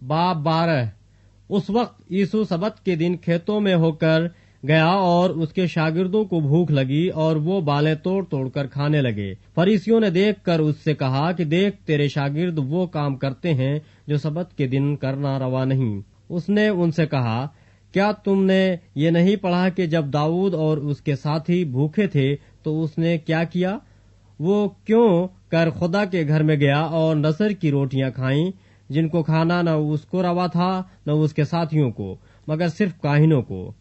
बाब 12। उस वक्त यीशु सबत के दिन खेतों में होकर गया और उसके शागिर्दों को भूख लगी और वो बालें तोड़ तोड़ कर खाने लगे। फरीसियों ने देखकर उससे कहा कि देख, तेरे शागिर्द वो काम करते हैं जो सबत के दिन करना रवा नहीं। उसने उनसे कहा, क्या तुमने ये नहीं पढ़ा कि जब दाऊद और उसके साथी भूखे थे तो उसने क्या किया? वो क्यों कर खुदा के घर में गया और नसर की रोटियां खाईं, जिनको खाना न उसको रवा था न उसके साथियों को, मगर सिर्फ काहिनों को।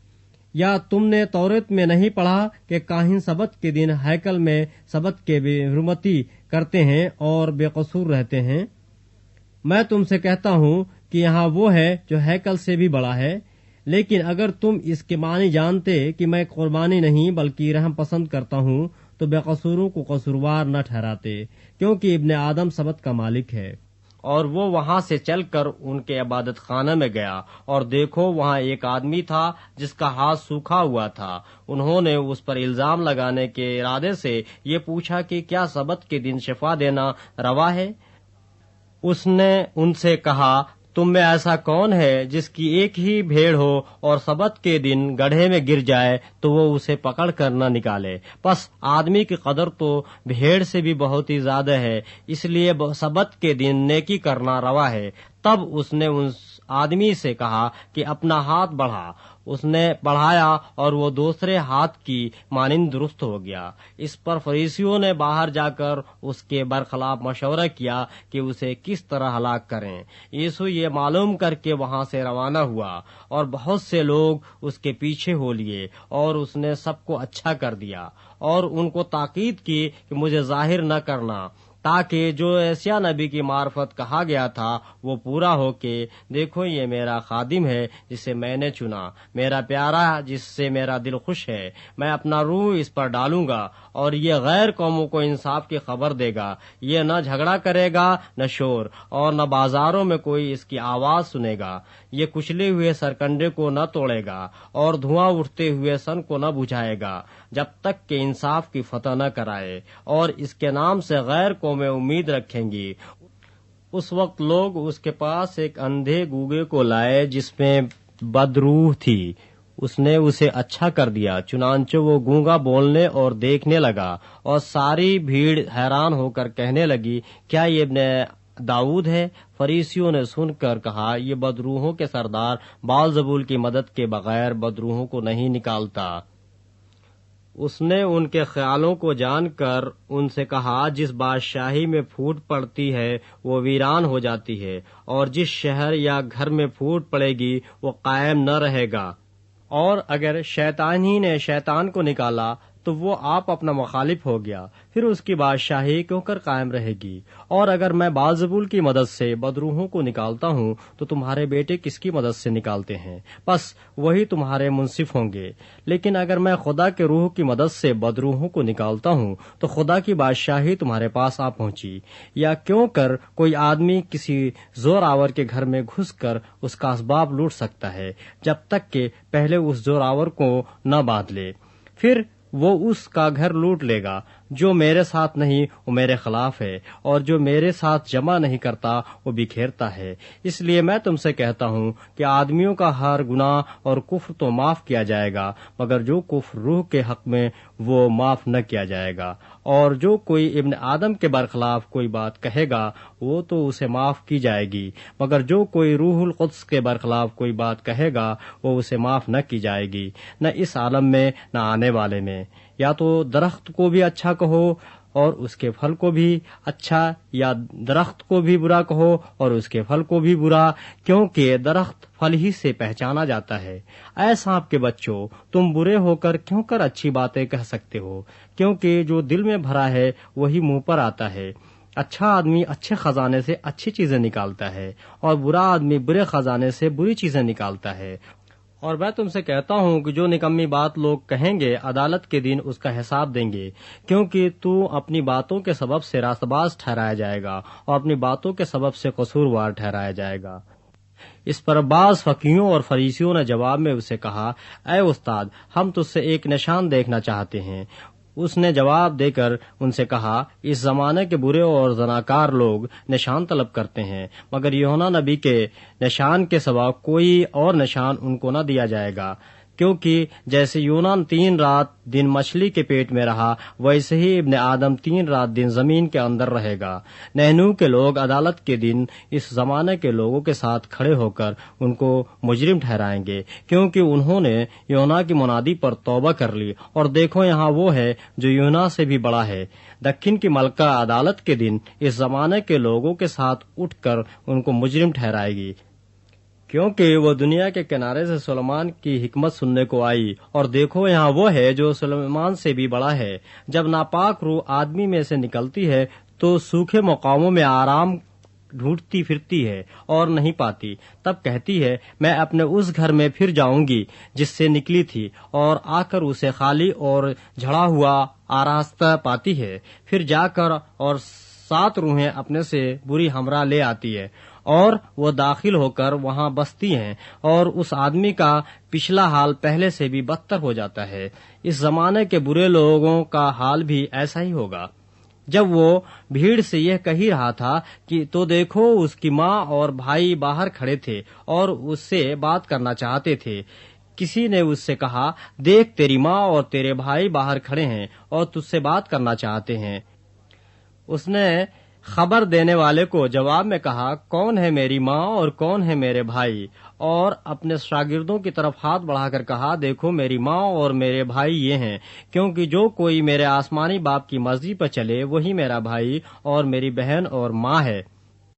या तुमने तौरात में नहीं पढ़ा कि काहिन सबत के दिन हैकल में सबत के हुर्मती करते हैं और बेकसूर रहते हैं? मैं तुमसे कहता हूँ कि यहाँ वो है जो हैकल से भी बड़ा है। लेकिन अगर तुम इसके मानी जानते कि मैं कुर्बानी नहीं बल्कि रहम पसंद करता हूँ, तो बेकसूरों को कसूरवार न ठहराते, क्योंकि इब्ने आदम सबत का मालिक है। और वो वहां से चलकर उनके इबादत खाना में गया, और देखो वहां एक आदमी था जिसका हाथ सूखा हुआ था। उन्होंने उस पर इल्जाम लगाने के इरादे से ये पूछा कि क्या सबत के दिन शिफा देना रवा है? उसने उनसे कहा, तुम में ऐसा कौन है जिसकी एक ही भेड़ हो और सबत के दिन गड्ढे में गिर जाए तो वो उसे पकड़ कर न निकाले? बस आदमी की कदर तो भेड़ से भी बहुत ही ज्यादा है, इसलिए सबत के दिन नेकी करना रवा है। तब उसने उस आदमी से कहा कि अपना हाथ बढ़ा। उसने बढ़ाया और वो दूसरे हाथ की मानिंद दुरुस्त हो गया। इस पर फरीसियों ने बाहर जाकर उसके बरखिलाफ मशवरा किया कि उसे किस तरह हलाक करें। यीशु ये मालूम करके वहां से रवाना हुआ और बहुत से लोग उसके पीछे हो लिए, और उसने सबको अच्छा कर दिया और उनको ताकीद की कि मुझे जाहिर न करना, ताकि जो एशिया नबी की मार्फत कहा गया था वो पूरा हो के, देखो ये मेरा खादिम है जिसे मैंने चुना, मेरा प्यारा जिससे मेरा दिल खुश है। मैं अपना रूह इस पर डालूंगा और ये गैर कौमों को इंसाफ की खबर देगा। ये न झगड़ा करेगा, न शोर, और न बाजारों में कोई इसकी आवाज सुनेगा। ये कुचले हुए सरकंडे को न तोड़ेगा और धुआं उठते हुए सन को न बुझाएगा, जब तक कि इंसाफ की फतह न कराए, और इसके नाम से गैर में उम्मीद रखेंगी। उस वक्त लोग उसके पास एक अंधे गूंगे को लाए जिसमें बदरूह थी। उसने उसे अच्छा कर दिया, चुनांचे वो गूंगा बोलने और देखने लगा, और सारी भीड़ हैरान होकर कहने लगी, क्या ये इब्ने दाऊद है? फरीसियों ने सुनकर कहा, ये बदरूहों के सरदार बालजबूल की मदद के बगैर बदरूहों को नहीं निकालता। उसने उनके ख्यालों को जानकर उनसे कहा, जिस बादशाही में फूट पड़ती है वो वीरान हो जाती है, और जिस शहर या घर में फूट पड़ेगी वो कायम न रहेगा। और अगर शैतान ही ने शैतान को निकाला तो वो आप अपना मुखालिफ हो गया, फिर उसकी बादशाही क्यों कर कायम रहेगी? और अगर मैं बालजबूल की मदद से बदरूहों को निकालता हूँ तो तुम्हारे बेटे किसकी मदद से निकालते हैं? बस वही तुम्हारे मुंसिफ होंगे। लेकिन अगर मैं खुदा के रूह की मदद से बदरूहों को निकालता हूँ तो खुदा की बादशाही तुम्हारे पास आ पहुंची। या क्यों कर कोई आदमी किसी जोरावर के घर में घुसकर उसका असबाब लूट सकता है, जब तक कि पहले उस जोरावर को न बांध ले? फिर वो उसका घर लूट लेगा। जो मेरे साथ नहीं वो मेरे खिलाफ है, और जो मेरे साथ जमा नहीं करता वो बिखेरता है। इसलिए मैं तुमसे कहता हूँ कि आदमियों का हर गुनाह और कुफ्र तो माफ किया जाएगा, मगर जो कुफ्र रूह के हक में वो माफ न किया जाएगा। और जो कोई इब्न आदम के बरखिलाफ कोई बात कहेगा वो तो उसे माफ की जाएगी, मगर जो कोई रूहुल कुद्स के बरखिलाफ कोई बात कहेगा वो उसे माफ न की जाएगी, न इस आलम में न आने वाले में। या तो दरख्त को भी अच्छा कहो और उसके फल को भी अच्छा, या दरख्त को भी बुरा कहो और उसके फल को भी बुरा, क्योंकि दरख्त फल ही से पहचाना जाता है। ऐ सांप के बच्चों, तुम बुरे होकर क्यों कर अच्छी बातें कह सकते हो? क्योंकि जो दिल में भरा है वही मुंह पर आता है। अच्छा आदमी अच्छे खजाने से अच्छी चीजें निकालता है, और बुरा आदमी बुरे खजाने से बुरी चीजें निकालता है। और मैं तुमसे कहता हूँ कि जो निकम्मी बात लोग कहेंगे अदालत के दिन उसका हिसाब देंगे, क्योंकि तू अपनी बातों के सबब से रास्तबाज ठहराया जाएगा और अपनी बातों के सबब से कसूरवार ठहराया जाएगा। इस पर बाज फकीहों और फरीसियों ने जवाब में उसे कहा, ऐ उस्ताद, हम तुझसे एक निशान देखना चाहते हैं। اس نے جواب دے کر ان سے کہا، اس زمانے کے برے اور زناکار لوگ نشان طلب کرتے ہیں، مگر یوحنا نبی کے نشان کے سوا کوئی اور نشان ان کو نہ دیا جائے گا، کیونکہ جیسے یونا 3 رات دن مچھلی کے پیٹ میں رہا، ویسے ہی ابن آدم 3 رات دن زمین کے اندر رہے گا۔ نحنو کے لوگ عدالت کے دن اس زمانے کے لوگوں کے ساتھ کھڑے ہو کر ان کو مجرم ٹھہرائیں گے، کیونکہ انہوں نے یونا کی منادی پر توبہ کر لی، اور دیکھو یہاں وہ ہے جو یونا سے بھی بڑا ہے۔ دکن کی ملکہ عدالت کے دن اس زمانے کے لوگوں کے ساتھ اٹھ کر ان کو مجرم ٹھہرائے گی، کیونکہ وہ دنیا کے کنارے سے سلیمان کی حکمت سننے کو آئی، اور دیکھو یہاں وہ ہے جو سلیمان سے بھی بڑا ہے۔ جب ناپاک روح آدمی میں سے نکلتی ہے تو سوکھے مقاموں میں آرام ڈھونڈتی پھرتی ہے اور نہیں پاتی، تب کہتی ہے، میں اپنے اس گھر میں پھر جاؤں گی جس سے نکلی تھی، اور آ کر اسے خالی اور جھڑا ہوا آراستہ پاتی ہے۔ پھر جا کر اور 7 روحیں اپنے سے بری ہمراہ لے آتی ہے، اور وہ داخل ہو کر وہاں بستی ہیں، اور اس آدمی کا پچھلا حال پہلے سے بھی بدتر ہو جاتا ہے۔ اس زمانے کے برے لوگوں کا حال بھی ایسا ہی ہوگا۔ جب وہ بھیڑ سے یہ کہہ رہا تھا کہ تو دیکھو اس کی ماں اور بھائی باہر کھڑے تھے اور اس سے بات کرنا چاہتے تھے، کسی نے اس سے کہا، دیکھ تیری ماں اور تیرے بھائی باہر کھڑے ہیں اور تجھ سے بات کرنا چاہتے ہیں۔ اس نے خبر دینے والے کو جواب میں کہا، کون ہے میری ماں اور کون ہے میرے بھائی؟ اور اپنے شاگردوں کی طرف ہاتھ بڑھا کر کہا، دیکھو میری ماں اور میرے بھائی یہ ہیں، کیونکہ جو کوئی میرے آسمانی باپ کی مرضی پر چلے وہی میرا بھائی اور میری بہن اور ماں ہے۔